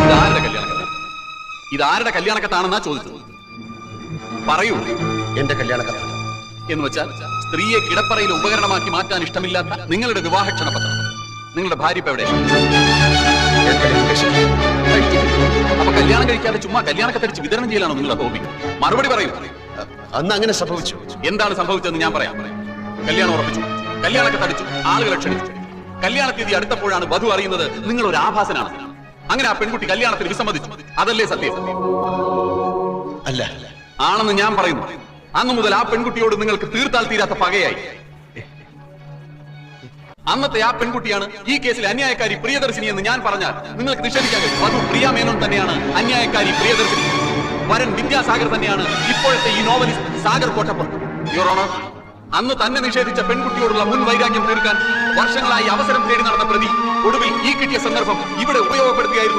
ഇതാരുടെ കല്യാണക്കത്താണ്? ഇതാരുടെ കല്യാണക്കത്താണെന്നാ ചോദിച്ചത്. പറയൂ. എന്റെ കല്യാണക്കത്താണ്. എന്ന് വെച്ചാൽ സ്ത്രീയെ കിടപ്പറയിൽ ഉപകരണമാക്കി മാറ്റാൻ ഇഷ്ടമില്ലാത്ത നിങ്ങളുടെ വിവാഹ ക്ഷണപത്രം. നിങ്ങളുടെ ഭാര്യ ഇപ്പൊ എവിടെ? അപ്പൊ കല്യാണം കഴിക്കാതെ ചുമ്മാ കല്യാണക്കത്തടിച്ച് വിതരണം ചെയ്യലാണോ നിങ്ങളുടെ ഹോബി? മറുപടി പറയൂ. അന്ന് അങ്ങനെ സംഭവിച്ചു. എന്താണ് സംഭവിച്ചതെന്ന് ഞാൻ പറയാം. കല്യാണം ഉറപ്പിച്ചു, കല്യാണക്കത്തടിച്ചു, ആളുകളെ ക്ഷണിച്ചു. കല്യാണ തീയതി അടുത്തപ്പോഴാണ് വധു അറിയുന്നത് നിങ്ങൾ ഒരു ആഭാസനാണ്. അങ്ങനെ ആ പെൺകുട്ടി കല്യാണത്തിന് വിസമ്മതിച്ചു. അതല്ലേ സത്യം? അല്ല. ആണെന്ന് ഞാൻ പറയുന്നു. അന്നു മുതൽ ആ പെൺകുട്ടിയോട് നിങ്ങൾക്ക് തീർത്താൽ തീരാത്ത പകയായി. അന്നത്തെ ആ പെൺകുട്ടിയാണ് ഈ കേസിൽ അന്യായക്കാരി പ്രിയദർശിനി എന്ന് ഞാൻ പറഞ്ഞാൽ നിങ്ങൾക്ക് നിഷേധിക്കാൻ കഴിയും. വധു പ്രിയ മേനോൻ തന്നെയാണ് അന്യായക്കാരി പ്രിയദർശിനി. വരൻ വിദ്യാസാഗർ തന്നെയാണ് ഇപ്പോഴത്തെ ഈ novelist Sagar Kottappuram. Your honour, അന്ന് തന്നെ നിഷേധിച്ച പെൺകുട്ടിയോടുള്ള മുൻ വൈരാഗ്യം തീർക്കാൻ വർഷങ്ങളായി അവസരം തേടി നടന്ന പ്രതി ഒടുവിൽ ഈ കിട്ടിയ സന്ദർഭം ഇവിടെ ഉപയോഗപ്പെടുത്തിയായിരുന്നു